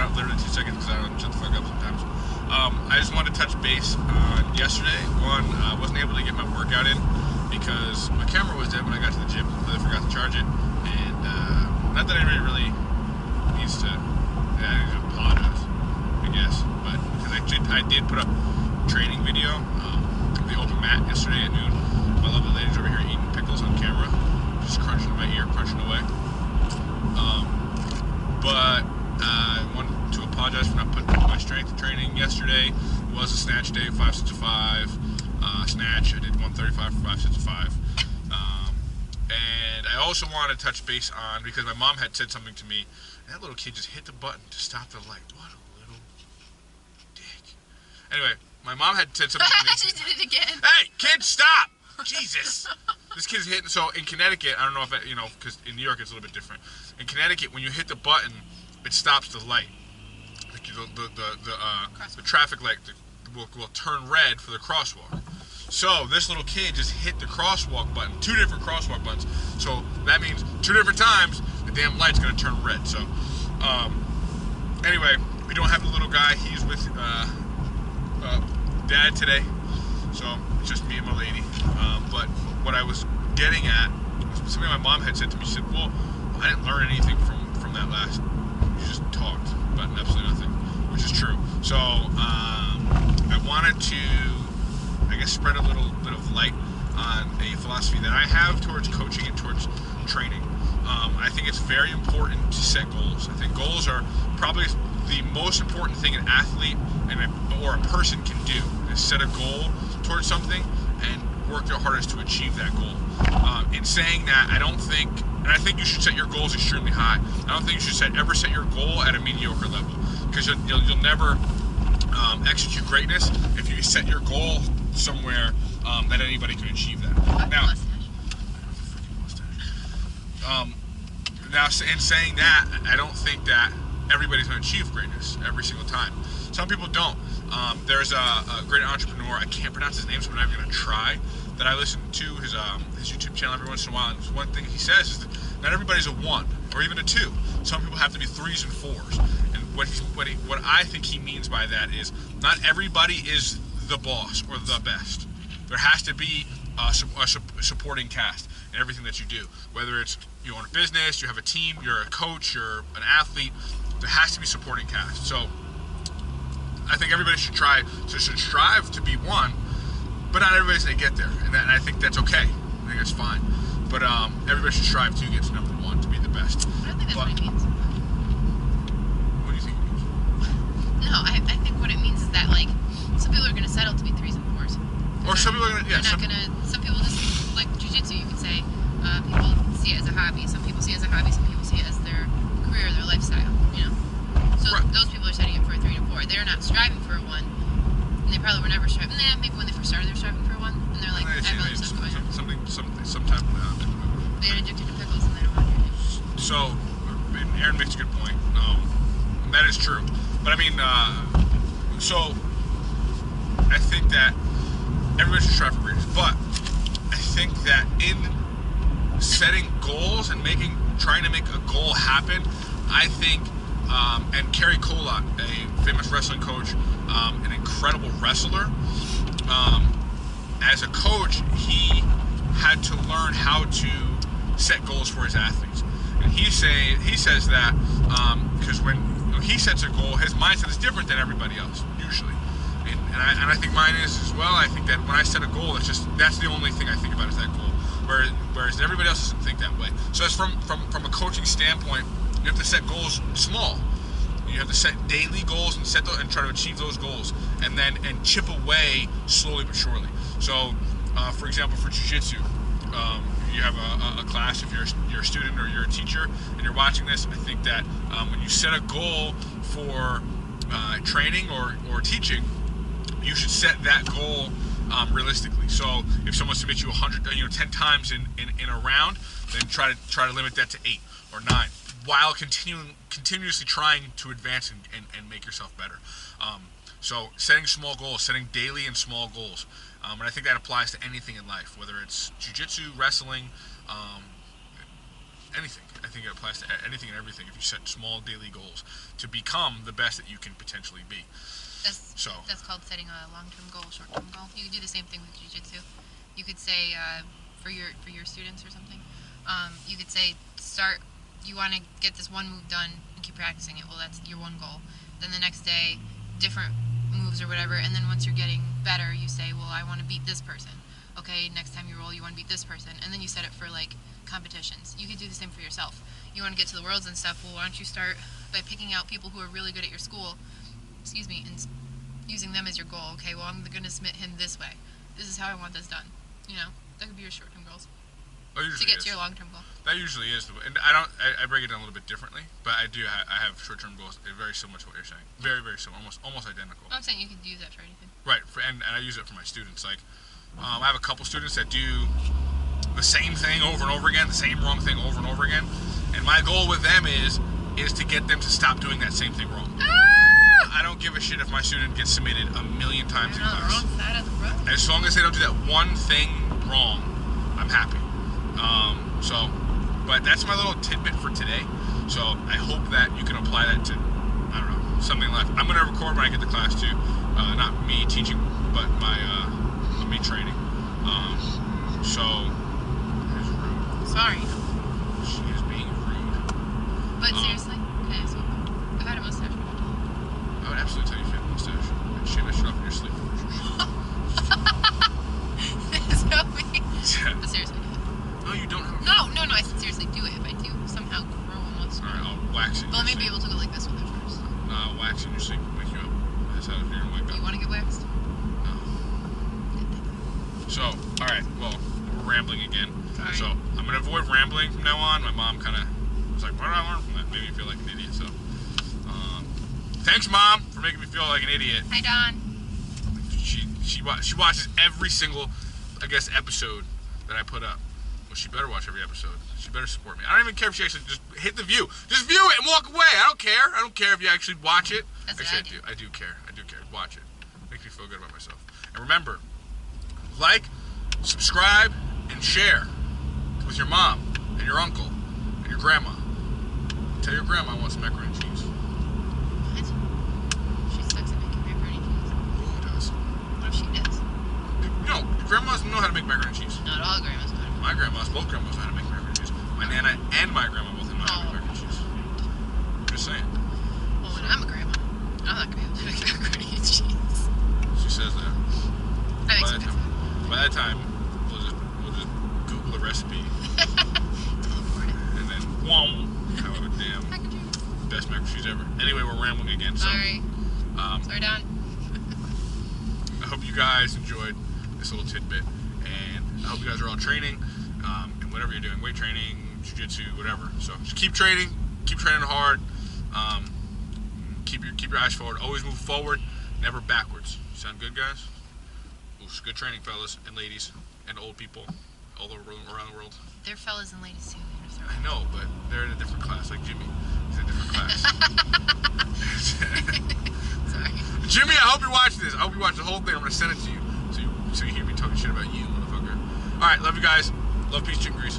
out literally 2 seconds because I don't shut the fuck up sometimes. I just wanted to touch base on yesterday. One, I wasn't able to get my workout in because my camera was dead when I got to the gym. I forgot to charge it, and not that anybody really needs to. I need to apologize, I guess, but because I did put up a training video, the open mat yesterday at noon. My lovely lady's over here eating pickles on camera, just crunching in my ear, crunching away. But I wanted to apologize for not putting my strength training yesterday. It was a snatch day, 5 sets of 5. Snatch, I did 135 for 5 sets of 5. And I also wanted to touch base on, because my mom had said something to me, and that little kid just hit the button to stop the light. What a little dick. Anyway, my mom had said something to me. She did it again. Hey, kid, stop! Jesus. This kid's hitting, so in Connecticut, I don't know if, because in New York it's a little bit different. In Connecticut, when you hit the button, it stops the light. Like the traffic light will turn red for the crosswalk. So this little kid just hit the crosswalk button, 2 different crosswalk buttons. So that means 2 different times the damn light's gonna turn red. So anyway, we don't have the little guy. He's with Dad today. So it's just me and my lady. But what I was getting at was something my mom had said to me. She said, well, I didn't learn anything from that last. You just talked about absolutely nothing, which is true. So I wanted to, I guess, spread a little bit of light on a philosophy that I have towards coaching and towards training. I think it's very important to set goals. I think goals are probably the most important thing an athlete or a person can do, is set a goal towards something and work their hardest to achieve that goal. In saying that, I don't think, and I think you should set your goals extremely high. I don't think you should ever set your goal at a mediocre level, because you'll never execute greatness if you set your goal somewhere that anybody can achieve that. Now, in saying that, I don't think that everybody's going to achieve greatness every single time. Some people don't. There's a great entrepreneur, I can't pronounce his name, so I'm not even going to try, that I listen to his YouTube channel every once in a while, and one thing he says is that not everybody's a 1 or even a 2. Some people have to be 3s and 4s. And what I think he means by that is not everybody is the boss or the best. There has to be a supporting cast in everything that you do. Whether it's you own a business, you have a team, you're a coach, you're an athlete, there has to be supporting cast. So I think everybody should strive to be 1, but not everybody's going to get there, and I think that's okay. I think that's fine. But everybody should strive to get to number 1, to be the best. I don't think that's what it means. What do you think it means? No, I think what it means is that, like, some people are going to settle to be 3s and 4s. Or some people are going to, yeah. Some people just, like jiu-jitsu, you could say, people see it as a hobby. Some people see it as a hobby, some people see it as their career, their lifestyle, you know? So right. Those people are setting it for a 3 and 4. They're not striving for a 1. And they probably were never striving. Maybe when they first started, they were striving for a 1. And they're like, I really suck going on. Sometime they get addicted to pickles and they don't want to do it. So, Aaron makes a good point. That is true. But I mean, so I think that everybody should strive for greatness. But I think that in setting goals and trying to make a goal happen, I think, and Kerry Kolot, a famous wrestling coach, an incredible wrestler, as a coach, he had to learn how to set goals for his athletes. And he says that because when he sets a goal, his mindset is different than everybody else, usually. And I think mine is as well. I think that when I set a goal, that's the only thing I think about is that goal. Whereas everybody else doesn't think that way. So it's from a coaching standpoint, you have to set goals small. You have to set daily goals and set those and try to achieve those goals, and chip away slowly but surely. So, for example, for jiu-jitsu, you have a class. If you're a student or you're a teacher and you're watching this, I think that when you set a goal for training or teaching, you should set that goal realistically. So if someone submits you 10 times in a round, then try to limit that to 8 or 9, while continuously trying to advance and make yourself better. So setting small goals, setting daily and small goals, and I think that applies to anything in life, whether it's jiu-jitsu, wrestling, anything. I think it applies to anything and everything. If you set small daily goals to become the best that you can potentially be. That's called setting a long-term goal, short-term goal. You could do the same thing with jiu-jitsu. You could say for your students or something. You could say you want to get this one move done and keep practicing it. Well, that's your one goal. Then the next day, different moves or whatever. And then once you're getting better, you say, well, I want to beat this person. Okay, next time you roll, you want to beat this person. And then you set it for like competitions. You could do the same for yourself. You want to get to the worlds and stuff. Well, why don't you start by picking out people who are really good at your school, and using them as your goal. Okay, well, I'm going to submit him this way. This is how I want this done. You know, that could be your short-term goals. To get to your long-term goal. That usually is, and I break it down a little bit differently, but I have short-term goals very similar to what you're saying. Very, very similar, almost identical. I'm saying you could use that for anything. Right, and I use it for my students. Like, I have a couple students that do the same thing over and over again, the same wrong thing over and over again, and my goal with them is to get them to stop doing that same thing wrong. I don't give a shit if my student gets submitted a million times in class. Wrong side of the road. As long as they don't do that one thing wrong, I'm happy. But that's my little tidbit for today. So I hope that you can apply that to, I don't know, something like, I'm going to record when I get to class too. Not me teaching, but me training. So, it's rude. Sorry. She is being rude. But seriously, okay, so I've had a mustache for I would absolutely tell you if you had a mustache. And shave that shit off in your sleep. So mean. But seriously, do it. No, you don't have a No, I said seriously do it. If I do somehow grow a mustache. Alright, I'll wax it. But let me be able to go like this with it first. Wax in your sleep will wake you up. That's how you're gonna wake up. You want to get waxed? No. So, alright, well, we're rambling again. Sorry. So, I'm gonna avoid rambling from now on. My mom kinda was like, what did I learn from that? Made me feel like an idiot, so. Thanks, Mom, for making me feel like an idiot. Hi, Don. She watches every single, I guess, episode that I put up. Well, she better watch every episode. She better support me. I don't even care if she actually just hit the view. Just view it and walk away. I don't care. I don't care if you actually watch it. That's Actually, I do care. I do care. Watch it. Makes me feel good about myself. And remember, like, subscribe, and share with your mom and your uncle and your grandma. Tell your grandma I want some macaroni and cheese. What? She sucks at making macaroni and cheese. Who does? What if she does? No, grandmas know how to make macaroni and cheese. Not all grandmas know how to make. My grandmas, both grandmas know how to make macaroni and cheese. My nana and my grandma both know how to make macaroni and cheese. Just saying. Well, when I'm a grandma, I'm not going to be able to make macaroni and cheese. She says that. I make some pizza. By that time, we'll just Google a recipe Teleport it. and then whom, have a damn best macaroni and cheese ever. Anyway, we're rambling again. So, Sorry. Sorry, Don. I hope you guys enjoyed this little tidbit, and I hope you guys are all training, and whatever you're doing, weight training, jiu-jitsu, whatever. So just keep training hard. Keep your eyes forward. Always move forward, never backwards. Sound good, guys? Well, it's good training, fellas and ladies and old people all over around the world. They're fellas and ladies too. I know, but they're in a different class, like Jimmy. He's in a different class. Sorry. Jimmy, I hope you watch this. I hope you watch the whole thing. I'm gonna send it to you, so you hear me talking shit about you, motherfucker. All right, love you guys. Love, peace, chicken grease.